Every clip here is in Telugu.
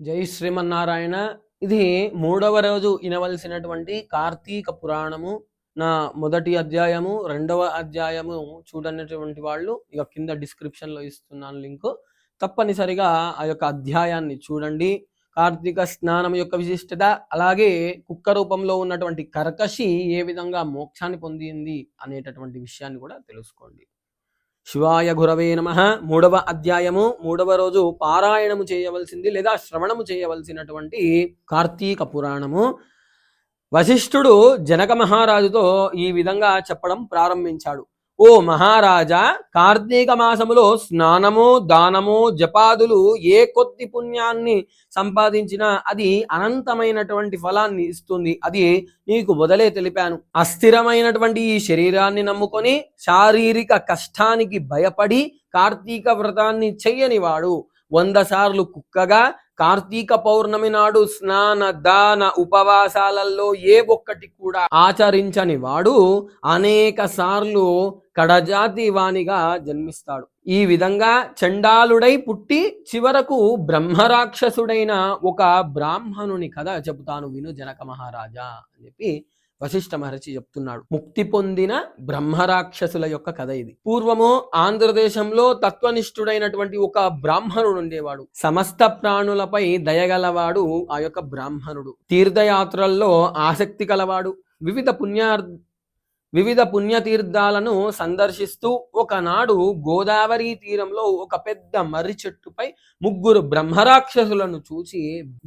జై శ్రీమన్నారాయణ. ఇది మూడవ రోజు వినవలసినటువంటి కార్తీక పురాణము. నా మొదటి అధ్యాయము, రెండవ అధ్యాయము చూడనటువంటి వాళ్ళు ఇక కింద డిస్క్రిప్షన్లో ఇస్తున్నాను లింకు. తప్పనిసరిగా ఆ యొక్క అధ్యాయాన్ని చూడండి. కార్తీక స్నానం యొక్క విశిష్టత, అలాగే కుక్క రూపంలో ఉన్నటువంటి కర్కశి ఏ విధంగా మోక్షాన్ని పొందింది అనేటటువంటి విషయాన్ని కూడా తెలుసుకోండి. శివాయ గురవే నమః. మూడవ అధ్యాయము, మూడవ రోజు పారాయణము చేయవలసింది లేదా శ్రవణము చేయవలసినటువంటి కార్తీక పురాణము. వశిష్ఠుడు జనక మహారాజుతో ఈ విధంగా చెప్పడం ప్రారంభించాడు. ఓ మహారాజా, కార్తీక మాసములో స్నానము, దానము, జపాదులు ఏ కొద్ది పుణ్యాన్ని సంపాదించినా అది అనంతమైనటువంటి ఫలాన్ని ఇస్తుంది. అది నీకు మొదలే తెలిపాను. అస్థిరమైనటువంటి ఈ శరీరాన్ని నమ్ముకొని శారీరక కష్టానికి భయపడి కార్తీక వ్రతాన్ని చెయ్యనివాడు 100 సార్లు కుక్కగా, కార్తీక పౌర్ణమి నాడు స్నాన దాన ఉపవాసాలలో ఏ ఒక్కటి కూడా ఆచరించని వాడు అనేక సార్లు కడజాతి వానిగా జన్మిస్తాడు. ఈ విధంగా చండాలుడై పుట్టి చివరకు బ్రహ్మరాక్షసుడైన ఒక బ్రాహ్మణుని కథ చెబుతాను విను జనక మహారాజా అని చెప్పి వశిష్ఠ మహర్షి చెప్తున్నాడు. ముక్తి పొందిన బ్రహ్మరాక్షసుల యొక్క కథ ఇది. పూర్వము ఆంధ్రదేశంలో తత్వనిష్ఠుడైనటువంటి ఒక బ్రాహ్మణుడు ఉండేవాడు. సమస్త ప్రాణులపై దయగలవాడు ఆ యొక్క బ్రాహ్మణుడు. తీర్థయాత్రల్లో ఆసక్తి కలవాడు. వివిధ పుణ్యతీర్థాలను సందర్శిస్తూ ఒకనాడు గోదావరి తీరంలో ఒక పెద్ద మర్రి చెట్టుపై 3 బ్రహ్మరాక్షసులను చూసి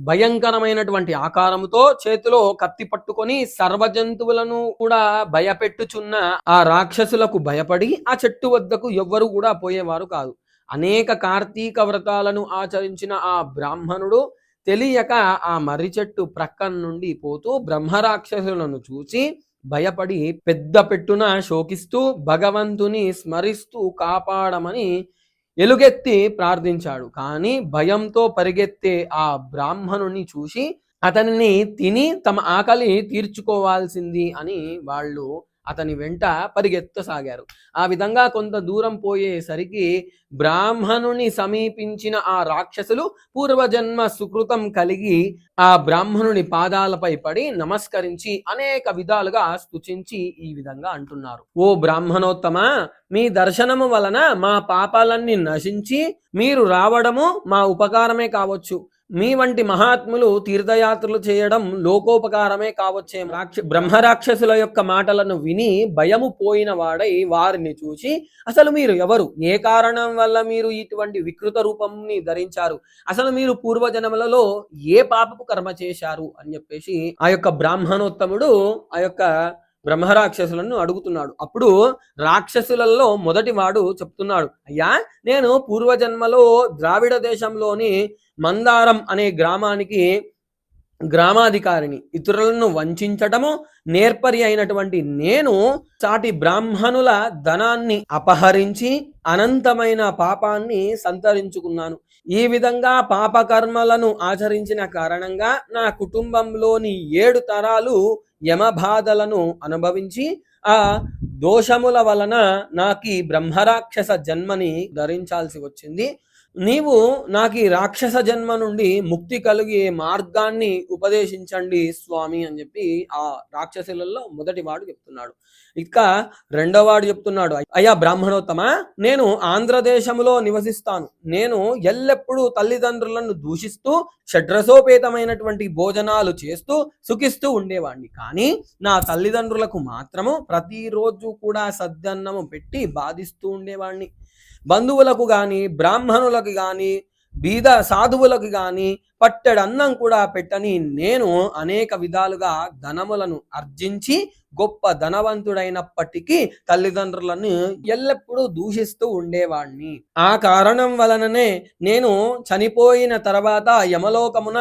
భయంకరమైనటువంటి ఆకారముతో చేతిలో కత్తి పట్టుకొని సర్వజంతువులను కూడా భయపెట్టుచున్న ఆ రాక్షసులకు భయపడి ఆ చెట్టు వద్దకు ఎవ్వరు కూడా పోయేవారు కాదు. అనేక కార్తీక వ్రతాలను ఆచరించిన ఆ బ్రాహ్మణుడు తెలియక ఆ మర్రి చెట్టు ప్రక్కన నుండి పోతూ బ్రహ్మరాక్షసులను చూసి భయపడి పెద్ద పెట్టున శోకిస్తూ భగవంతుని స్మరిస్తూ కాపాడమని ఎలుగెత్తి ప్రార్థించాడు. కానీ భయంతో పరిగెత్తే ఆ బ్రాహ్మణుని చూసి అతనిని తిని తమ ఆకలి తీర్చుకోవాల్సింది అని వాళ్ళు అతని వెంట పరిగెత్తసాగారు. ఆ విధంగా కొంత దూరం పోయేసరికి బ్రాహ్మణుని సమీపించిన ఆ రాక్షసులు పూర్వజన్మ సుకృతం కలిగి ఆ బ్రాహ్మణుని పాదాలపై పడి నమస్కరించి అనేక విధాలుగా స్తుతించి ఈ విధంగా అంటున్నారు. ఓ బ్రాహ్మణోత్తమ, మీ దర్శనము వలన మా పాపాలన్నీ నశించి మీరు రావడము మా ఉపకారమే కావచ్చు. మీ వంటి మహాత్ములు తీర్థయాత్రలు చేయడం లోకోపకారమే కావచ్చే. బ్రహ్మరాక్షసుల యొక్క మాటలను విని భయము పోయిన వాడై వారిని చూసి, అసలు మీరు ఎవరు? ఏ కారణం వల్ల మీరు ఇటువంటి వికృత రూపంని ధరించారు? అసలు మీరు పూర్వజన్మలలో ఏ పాపపు కర్మ చేశారు అని చెప్పేసి ఆ యొక్క బ్రాహ్మణోత్తముడు ఆ యొక్క బ్రహ్మరాక్షసులను అడుగుతున్నాడు. అప్పుడు రాక్షసులలో మొదటి వాడు చెప్తున్నాడు, అయ్యా, నేను పూర్వజన్మలో ద్రావిడ దేశంలోని మందారం అనే గ్రామానికి గ్రామాధికారిని. ఇతరులను వంచటము నేర్పరి అయినటువంటి నేను చాటి బ్రాహ్మణుల ధనాన్ని అపహరించి అనంతమైన పాపాన్ని సంతరించుకున్నాను. ఈ విధంగా పాపకర్మలను ఆచరించిన కారణంగా నా కుటుంబంలోని 7 తరాలు యమబాధలను అనుభవించి ఆ దోషముల వలన నాకు బ్రహ్మరాక్షస జన్మని ధరించాల్సి వచ్చింది. నీవు నాకు రాక్షస జన్మ నుండి ముక్తి కలిగే మార్గాన్ని ఉపదేశించండి స్వామి అని చెప్పి ఆ రాక్షసులలో మొదటి వాడు చెప్తున్నాడు. ఇక రెండోవాడు చెప్తున్నాడు, అయ్యా బ్రాహ్మణోత్తమ, నేను ఆంధ్రదేశంలో నివసిస్తాను. నేను ఎల్లప్పుడూ తల్లిదండ్రులను దూషిస్తూ షడ్రసోపేతమైనటువంటి భోజనాలు చేస్తూ సుఖిస్తూ ఉండేవాడిని. కానీ నా తల్లిదండ్రులకు మాత్రము ప్రతిరోజు కూడా సద్దన్నము పెట్టి బాధిస్తూ ఉండేవాడిని. బంధువులకు కానీ బ్రాహ్మణులకు కానీ బీద సాధువులకు కానీ పట్టెడన్నం కూడా పెట్టని నేను అనేక విధాలుగా ధనములను ఆర్జించి గొప్ప ధనవంతుడైనప్పటికీ తల్లిదండ్రులను ఎల్లప్పుడూ దూషిస్తూ ఉండేవాణ్ణి. ఆ కారణం వలననే నేను చనిపోయిన తర్వాత యమలోకమున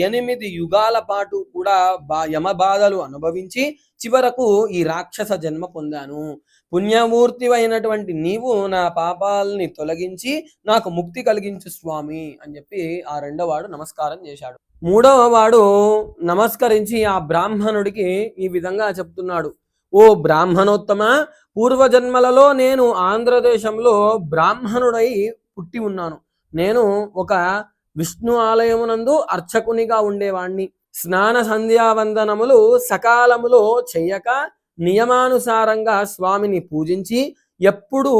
8 యుగాల పాటు కూడా యమబాధలు అనుభవించి చివరకు ఈ రాక్షస జన్మ పొందాను. పుణ్యమూర్తి అయినటువంటి నీవు నా పాపాలని తొలగించి నాకు ముక్తి కలిగించు స్వామి అని చెప్పి ఆ రెండోవాడు నమస్కారం చేశాడు. మూడవ వాడు నమస్కరించి ఆ బ్రాహ్మణుడికి ఈ విధంగా చెప్తున్నాడు, ఓ బ్రాహ్మణోత్తమ, పూర్వజన్మలలో నేను ఆంధ్రదేశంలో బ్రాహ్మణుడై పుట్టి ఉన్నాను. నేను ఒక విష్ణు ఆలయమునందు అర్చకునిగా ఉండేవాణ్ణి. స్నాన సంధ్యావందనములు సకాలములో చెయ్యక నియమానుసారంగా స్వామిని పూజించి ఎప్పుడూ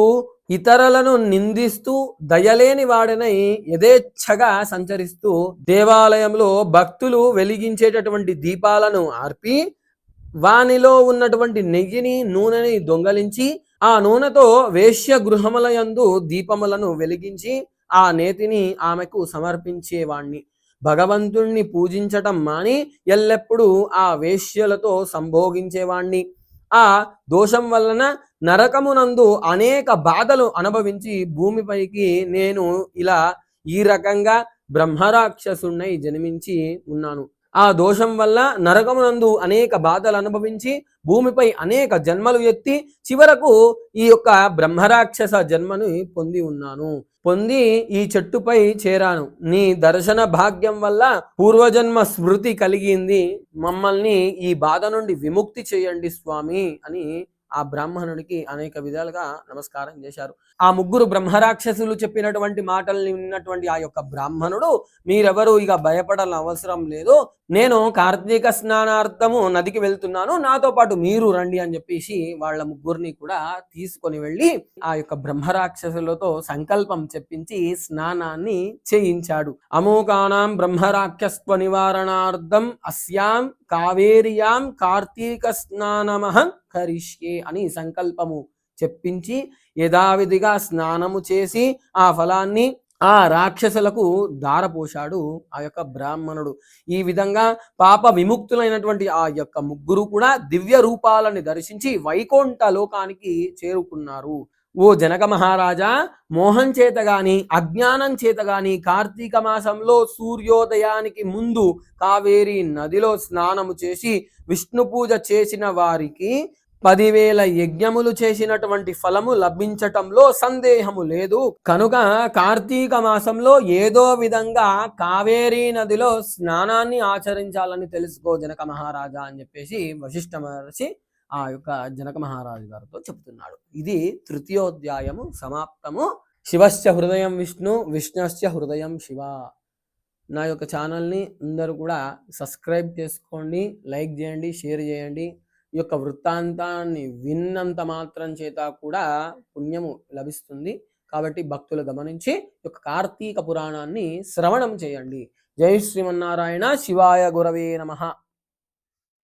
ఇతరులను నిందిస్తూ దయలేని వాడనై యథేచ్ఛగా సంచరిస్తూ దేవాలయంలో భక్తులు వెలిగించేటటువంటి దీపాలను ఆర్పి వానిలో ఉన్నటువంటి నెయ్యిని నూనెని దొంగలించి ఆ నూనెతో వేశ్య గృహములయందు దీపములను వెలిగించి ఆ నేతిని ఆమెకు సమర్పించేవాణ్ణి. భగవంతుణ్ణి పూజించటం మాని ఎల్లప్పుడూ ఆ వేశ్యలతో సంభోగించేవాణ్ణి. ఆ దోషం వలన నరకమునందు అనేక బాధలు అనుభవించి భూమిపైకి నేను ఇలా ఈ రకంగా బ్రహ్మరాక్షసుణ్ణి జన్మించి ఉన్నాను. ఆ దోషం వల్ల నరకమునందు అనేక బాధలు అనుభవించి భూమిపై అనేక జన్మలు ఎత్తి చివరకు ఈ యొక్క బ్రహ్మరాక్షస జన్మను పొంది ఈ చెట్టుపై చేరాను. నీ దర్శన భాగ్యం వల్ల పూర్వజన్మ స్మృతి కలిగింది. మమ్మల్ని ఈ బాధ నుండి విముక్తి చేయండి స్వామి అని ఆ బ్రాహ్మణుడికి అనేక విధాలుగా నమస్కారం చేశారు. ఆ ముగ్గురు బ్రహ్మరాక్షసులు చెప్పినటువంటి మాటల్ని విన్నటువంటి ఆ యొక్క బ్రాహ్మణుడు, మీరెవరు ఇక భయపడాల్సిన అవసరం లేదు, నేను కార్తీక స్నానార్థము నదికి వెళ్తున్నాను, నాతో పాటు మీరు రండి అని చెప్పేసి వాళ్ళ ముగ్గురిని కూడా తీసుకొని వెళ్ళి ఆ యొక్క బ్రహ్మరాక్షసులతో సంకల్పం చెప్పించి స్నానాన్ని చేయించాడు. అమోకానాం బ్రహ్మరాక్షస్వ నివారణార్థం అస్యాం కావేరియాం కార్తీక స్నానమహం కరిష్యే అని సంకల్పము చెప్పించి యథావిధిగా స్నానము చేసి ఆ ఫలాన్ని ఆ రాక్షసులకు దారపోశాడు ఆ యొక్క బ్రాహ్మణుడు. ఈ విధంగా పాప విముక్తులైనటువంటి ఆ యొక్క ముగ్గురు కూడా దివ్య రూపాలని దర్శించి వైకుంఠ లోకానికి చేరుకున్నారు. ఓ జనక మహారాజా, మోహం చేత గాని అజ్ఞానం చేత గాని కార్తీక మాసంలో సూర్యోదయానికి ముందు కావేరీ నదిలో స్నానము చేసి విష్ణు పూజ చేసిన వారికి 10,000 యజ్ఞములు చేసినటువంటి ఫలము లభించటంలో సందేహము లేదు. కనుక కార్తీక మాసంలో ఏదో విధంగా కావేరీ నదిలో స్నానాన్ని ఆచరించాలని తెలుసుకో జనక మహారాజా అని చెప్పేసి వశిష్ఠ మహర్షి ఆ యొక్క జనక మహారాజు గారితో చెప్తున్నాడు. ఇది తృతీయోధ్యాయము సమాప్తము. శివశ్చ హృదయం విష్ణు, విష్ణుశ్చ హృదయం శివ. నా యొక్క ఛానల్ని అందరూ కూడా సబ్స్క్రైబ్ చేసుకోండి, లైక్ చేయండి, షేర్ చేయండి. ఈ యొక్క వృత్తాంతాన్ని విన్నంత మాత్రం చేత కూడా పుణ్యము లభిస్తుంది. కాబట్టి భక్తులు గమనించి ఈ యొక్క కార్తీక పురాణాన్ని శ్రవణం చేయండి. జై శ్రీమన్నారాయణ. శివాయ గురవే నమః.